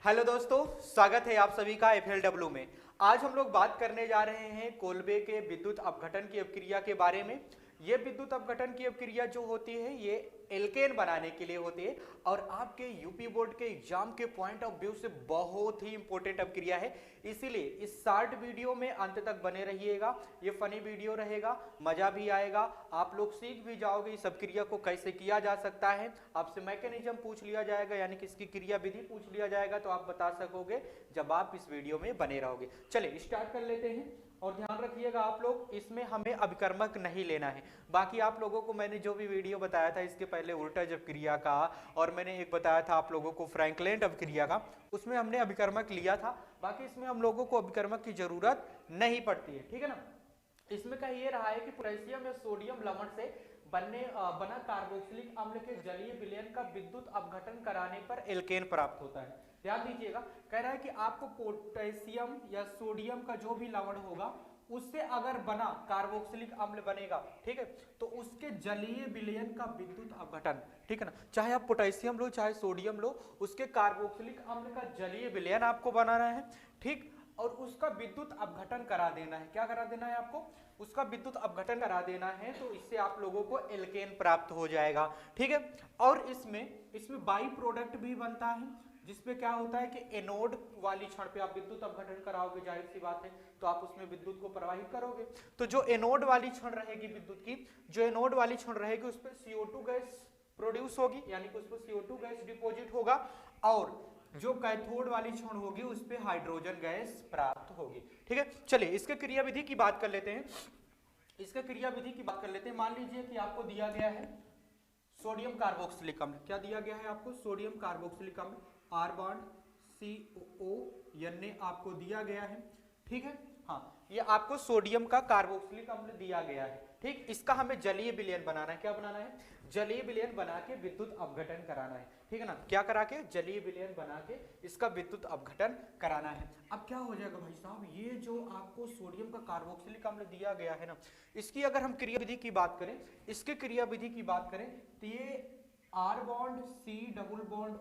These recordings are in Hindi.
हेलो दोस्तों, स्वागत है आप सभी का FLW में। आज हम लोग बात करने जा रहे हैं कोलबे के विद्युत अपघटन की अपक्रिया के बारे में। ये विद्युत अपघटन की अपक्रिया जो होती है ये एल्केन बनाने के लिए होती है और आपके यूपी बोर्ड के एग्जाम के पॉइंट ऑफ व्यू से बहुत ही इंपॉर्टेंट अपक्रिया है। इसीलिए इस शॉर्ट वीडियो में अंत तक बने रहिएगा। ये फनी वीडियो रहेगा, मजा भी आएगा, आप लोग सीख भी जाओगे इस अपक्रिया को कैसे किया जा सकता है। आपसे मैकेनिज्म पूछ लिया जाएगा, यानी कि इसकी क्रिया विधि पूछ लिया जाएगा, तो आप बता सकोगे जब आप इस वीडियो में बने रहोगे। चलिए स्टार्ट कर लेते हैं और ध्यान रखिएगा आप लोग, इसमें हमें अभिकर्मक नहीं लेना है। बाकी आप लोगों को मैंने जो भी वीडियो बताया था इसके पहले वोल्टेज अपक्रिया का, और मैंने एक बताया था आप लोगों को फ्रैंकलिन अपक्रिया का, उसमें हमने अभिकर्मक लिया था। बाकी इसमें हम लोगों को अभिकर्मक की जरूरत नहीं पड़ती है, ठीक है ना। इसमें का ये रहा है कि पोटेशियम या सोडियम लवण से बना कार्बोक्सिलिक अम्ल के जलीय विलयन का विद्युत अपघटन कराने पर एल्केन प्राप्त होता है। ध्यान दीजिएगा, कह रहा है कि आपको पोटेशियम या सोडियम का जो भी लवण होगा उससे अगर बना कार्बोक्सिलिक अम्ल बनेगा, ठीक है, तो उसके जलीय विलयन का विद्युत अपघटन, ठीक है ना। चाहे आप पोटेशियम लो चाहे सोडियम लो, उसके कार्बोक्सिलिक अम्ल का जलीय विलयन आपको बनाना है, ठीक, और उसका विद्युत अपघटन करा देना है। क्या करा देना है आपको? उसका विद्युत अपघटन करा देना है, तो इससे आप लोगों को एल्केन प्राप्त हो जाएगा, ठीक है। और इसमें बाई प्रोडक्ट भी बनता है, जिसमें क्या होता है कि एनोड वाली क्षण पे आप विद्युत अपघटन कराओगे, जाहिर सी बात है, तो आप उसमें विद्युत को प्रवाहित करोगे। तो जो एनोड वाली क्षण रहेगी विद्युत की, जो एनोड वाली क्षण रहेगी उस पर CO2 गैस प्रोड्यूस होगी, यानी कि उस पर CO2 गैस डिपोजिट होगा, और जो कैथोड वाली क्षण होगी उस पे हाइड्रोजन गैस प्राप्त होगी, ठीक है। चलिए इसके क्रियाविधि की बात कर लेते हैं। इसके क्रियाविधि की बात कर लेते हैं। मान लीजिए कि आपको दिया गया है सोडियम कार्बोक्सिलिक अम्ल। क्या दिया गया है आपको? सोडियम कार्बोक्सिलिक अम्ल, R बॉन्ड COO आपको दिया गया है, ठीक है। हाँ, ये आपको सोडियम का कार्बोक्सिलिक अम्ल दिया गया है, ठीक। इसका हमें जलीय विलयन बनाना है। क्या बनाना है? जलीय विलयन बना के विद्युत अपघटन कराना है, ठीक है ना। क्या करा के? जलीय विलयन बना के इसका विद्युत अपघटन कराना है। अब क्या हो जाएगा भाई साहब, ये जो आपको सोडियम का कार्बोक्सिलिक अम्ल दिया गया है ना, इसकी अगर हम क्रियाविधि की बात करें, इसके क्रियाविधि की बात करें, तो ये R bond C double bond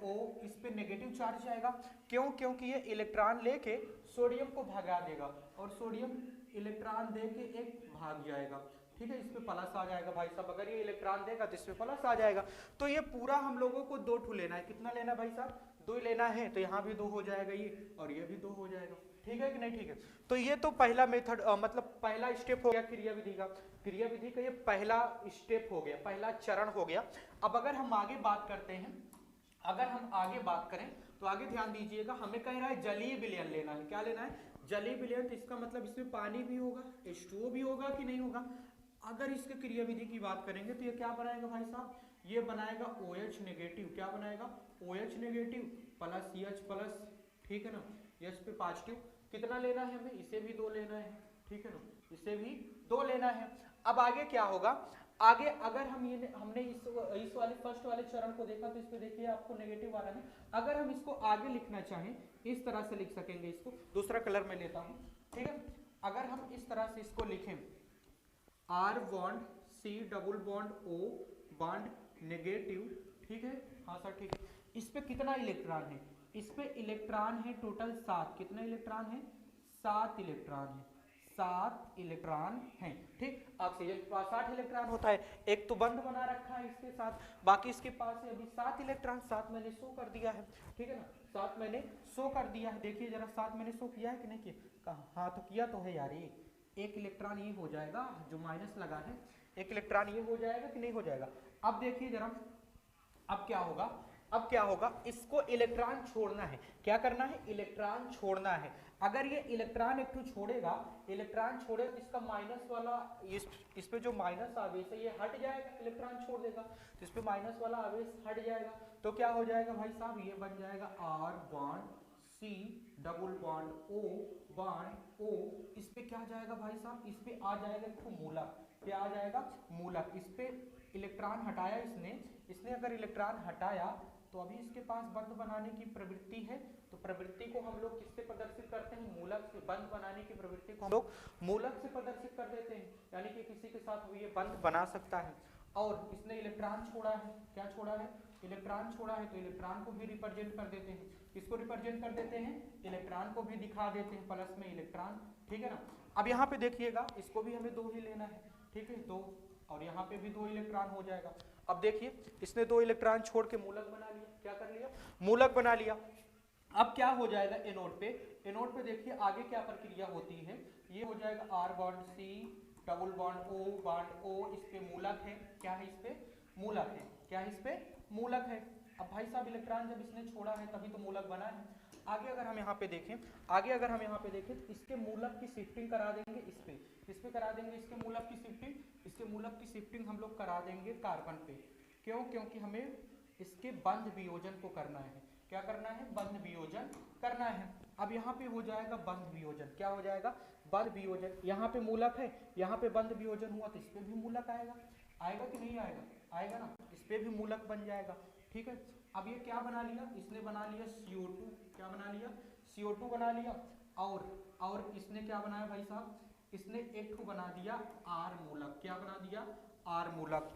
O इस पे नेगेटिव चार्ज आएगा। क्यों? क्योंकि ये इलेक्ट्रॉन लेके सोडियम को भगा देगा और सोडियम इलेक्ट्रॉन देके एक भाग जाएगा, ठीक है। इस पे प्लस आ जाएगा भाई साहब, अगर ये इलेक्ट्रॉन देगा तो इस पे प्लस आ जाएगा। तो ये पूरा हम लोगों को 2 ठू लेना है। कितना लेना है भाई साहब? 2 ही लेना है, तो यहाँ भी 2 हो जाएगा ये, और ये भी 2 हो जाएगा, ठीक है कि नहीं? ठीक है। तो ये तो पहला मेथड मतलब पहला स्टेप हो गया क्रियाविधि का। क्रियाविधि का ये पहला स्टेप हो गया, पहला चरण हो गया। अब अगर हम आगे बात करते हैं, अगर हम आगे बात करें तो आगे ध्यान दीजिएगा, हमें कह रहा है जलीय विलयन लेना है। क्या लेना है? जलीय विलयन। तो इसका मतलब इसमें पानी भी होगा, H2O भी होगा कि नहीं होगा? अगर इसके क्रियाविधि की बात करेंगे तो ये क्या बनाएगा भाई साहब? ये बनाएगा OH नेगेटिव। क्या बनाएगा? OH negative plus CH plus, ठीक है ना, H पे पॉजिटिव। कितना लेना है हमें? इसे भी 2 लेना है, ठीक है ना, इसे भी 2 लेना है। अब आगे क्या होगा? आगे अगर हमने इस वाले फर्स्ट वाले चरण को देखा, तो इस पे देखिए आपको नेगेटिव वाला है। अगर हम इसको आगे लिखना चाहें, इस तरह से लिख सकेंगे इसको। दूसरा कलर में लेता हूं, ठीक है। अगर हम इस तरह से इसको लिखें, R bond C double bond O bond negative, ठीक है। हाँ सर, ठीक है। इस पे कितना इलेक्ट्रॉन है? इस पे इलेक्ट्रॉन है टोटल 7। कितना इलेक्ट्रॉन है? 7 इलेक्ट्रॉन है, 7 इलेक्ट्रॉन हैं, ठीक। ऑक्सीजन के पास 8 इलेक्ट्रॉन होता है, एक तो बंद बना रखा है इसके साथ, बाकी इसके पास है अभी 7 इलेक्ट्रॉन। 7 मैंने शो कर दिया है, ठीक है ना, 7 मैंने शो कर दिया है। देखिए जरा 7 मैंने शो किया है कि नहीं किया? हाँ, तो किया तो है यार। ये एक इलेक्ट्रॉन ये हो जाएगा, जो माइनस लगा है, एक इलेक्ट्रॉन ये हो जाएगा कि नहीं हो जाएगा? अब देखिए जरा, अब क्या होगा? अब क्या होगा? इसको इलेक्ट्रॉन छोड़ना है। क्या करना है? इलेक्ट्रॉन छोड़ना है। अगर ये इलेक्ट्रॉन एक तो छोड़ेगा, इलेक्ट्रॉन छोड़े तो इसका माइनस वाला, इस पे जो माइनस आवेश है ये हट जाएगा, इलेक्ट्रॉन छोड़ देगा तो इस पे माइनस वाला आवेश हट जाएगा। तो क्या हो जाएगा भाई साहब? ये बन जाएगा R bond C double bond O bond O। इस पे क्या जाएगा भाई साहब? इस पे आ जाएगा एक मूलक। क्या आ जाएगा? मूलक। इस पे इलेक्ट्रॉन हटाया इसने अगर इलेक्ट्रॉन हटाया तो अभी इसके पास बंद बनाने की प्रवृत्ति है, तो प्रवृत्ति को हम लोग किससे प्रदर्शित करते हैं? मूलक से। बंद बनाने की प्रवृत्ति को हम लोग मूलक से प्रदर्शित कर देते हैं, यानी कि किसी के साथ ये बंद बना सकता है। और इसने इलेक्ट्रॉन छोड़ा है, क्या छोड़ा है, इलेक्ट्रॉन छोड़ा है, तो इलेक्ट्रॉन को भी रिप्रेजेंट कर देते हैं, किसको रिप्रेजेंट कर देते हैं, इलेक्ट्रॉन को भी दिखा देते हैं प्लस में इलेक्ट्रॉन, ठीक है ना। अब यहाँ पे देखिएगा इसको भी हमें 2 ही लेना है, ठीक है 2, और यहाँ पे भी 2 इलेक्ट्रॉन हो जाएगा। अब देखिए इसने 2 इलेक्ट्रॉन छोड़ के मूलक बना लिया, क्या कर लिया, मूलक बना लिया। अब क्या हो जाएगा एनोड पे, एनोड पे देखिए आगे क्या प्रक्रिया होती है, ये हो जाएगा R bond C double bond O, इस पे मूलक है, क्या है इस पे मूलक है, क्या है इस पे मूलक है। अब भाई साहब इलेक्ट्रॉन जब इसने छोड़ा है तभी तो मूलक बना है। आगे अगर हम यहाँ पे देखें, आगे अगर हम यहाँ पे देखें तो इसके मूलक की शिफ्टिंग करा देंगे, इस पे करा देंगे इसके मूलक की शिफ्टिंग, इसके मूलक की शिफ्टिंग हम लोग करा देंगे कार्बन पे, क्यों, क्योंकि हमें इसके बंध वियोजन को करना है, क्या करना है, बंध वियोजन करना है। अब यहाँ पे हो जाएगा बंध वियोजन, क्या हो जाएगा, बंध वियोजन, यहाँ पे मूलक है, यहाँ पे बंध वियोजन हुआ तो इस पे भी मूलक आएगा, आएगा कि नहीं आएगा, आएगा ना, इस पे भी मूलक बन जाएगा, ठीक है। अब ये क्या बना लिया, इसने बना लिया CO2, क्या बना लिया, CO2 बना लिया, और इसने क्या बनाया भाई साहब, इसने एक को बना दिया R मूलक, क्या बना दिया, R मूलक।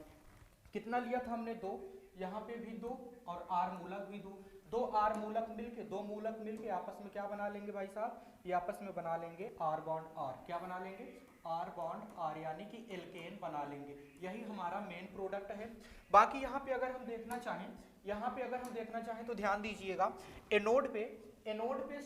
कितना लिया था हमने 2, यहाँ पे भी 2 और R मूलक भी 2, 2 R मूलक मिलके, 2 मूलक मिलके आपस में क्या बना लेंगे भाई साहब, ये आपस में बना लेंगे R बॉन्ड R, क्या बना लेंगे, R बॉन्ड R, यानी कि एल्केन बना लेंगे। यही हमारा मेन प्रोडक्ट है। बाकी यहाँ पे अगर हम देखना चाहें, यहाँ पे अगर हम देखना चाहें तो ध्यान दीजिएगा, एनोड पे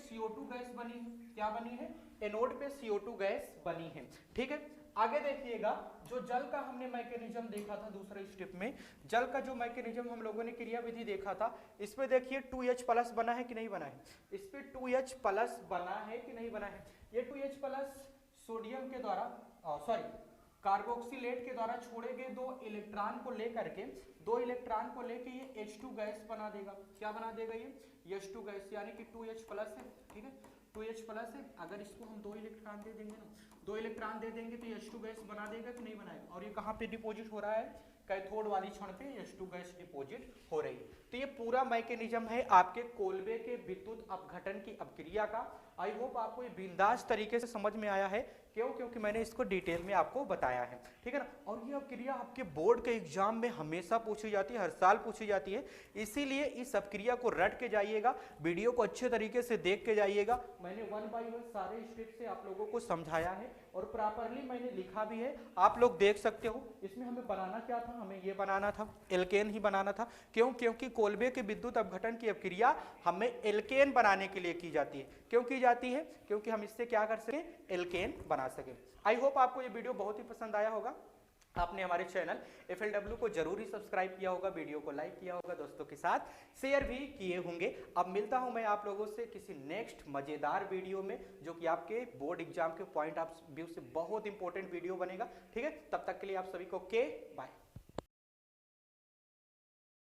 CO2 गैस बनी है, क्या बनी है, एनोड पे CO2 गैस बनी है, ठीक है। आगे देखिएगा जो जल का हमने मैकेनिज्म देखा था दूसरे स्टेप में, जल का जो मैकेनिज्म हम लोगों ने क्रियाविधि देखा था, इस पे देखिए 2H प्लस बना है कि नहीं बना है, इस पे 2H प्लस बना है कि नहीं बना है। ये 2H प्लस सोडियम के द्वारा कार्बोक्सिलेट के द्वारा छोड़े गए 2 इलेक्ट्रॉन को लेकर के, 2 इलेक्ट्रॉन को लेके ये H2 गैस बना देगा, क्या बना देगा, ये H2 गैस, यानी कि 2H प्लस है, ठीक है 2H प्लस है। अगर इसको हम 2 इलेक्ट्रॉन दे देंगे ना, 2 इलेक्ट्रॉन दे देंगे तो H2 गैस बना देगा कि नहीं बनाएगा। और ये कहाँ पे डिपॉजिट हो रहा है, कैथोड वाली क्षण पे H2 गैस डिपॉजिट हो रही है। तो ये पूरा मैकेनिज्म है आपके कोल्बे के विद्युत अपघटन की अपक्रिया का। आई होप आपको ये बिंदास तरीके से समझ में आया है, क्यों, क्योंकि मैंने इसको डिटेल में आपको बताया है, ठीक है ना। और ये अपक्रिया आपके बोर्ड के एग्जाम में हमेशा पूछी जाती है, हर साल पूछी जाती है, इसीलिए इस अपक्रिया को रट के जाइएगा, वीडियो को अच्छे तरीके से देख के जाइएगा। मैंने 1 बाय 1 सारे स्टेप से आप लोगों को समझाया है और प्रॉपरली मैंने लिखा भी है, आप लोग देख सकते हो। इसमें हमें बनाना क्या था, हमें ये बनाना था, एल्केन ही बनाना था, क्यों, क्योंकि कोल्बे के विद्युत अपघटन की अपक्रिया हमें एल्केन बनाने के लिए की जाती है। क्यों की जाती है, क्योंकि हम इससे क्या कर सकें, एल्केन बना सकें। आई होप आपको ये वीडियो बहुत ही पसंद आया होगा, आपने हमारे चैनल FLW को जरूर ही सब्सक्राइब किया होगा, वीडियो को लाइक किया होगा, दोस्तों के साथ शेयर भी किए होंगे। अब मिलता हूं मैं आप लोगों से किसी नेक्स्ट मजेदार वीडियो में, जो कि आपके बोर्ड एग्जाम के पॉइंट ऑफ व्यू से बहुत इंपॉर्टेंट वीडियो बनेगा, ठीक है। तब तक के लिए आप सभी को बाय।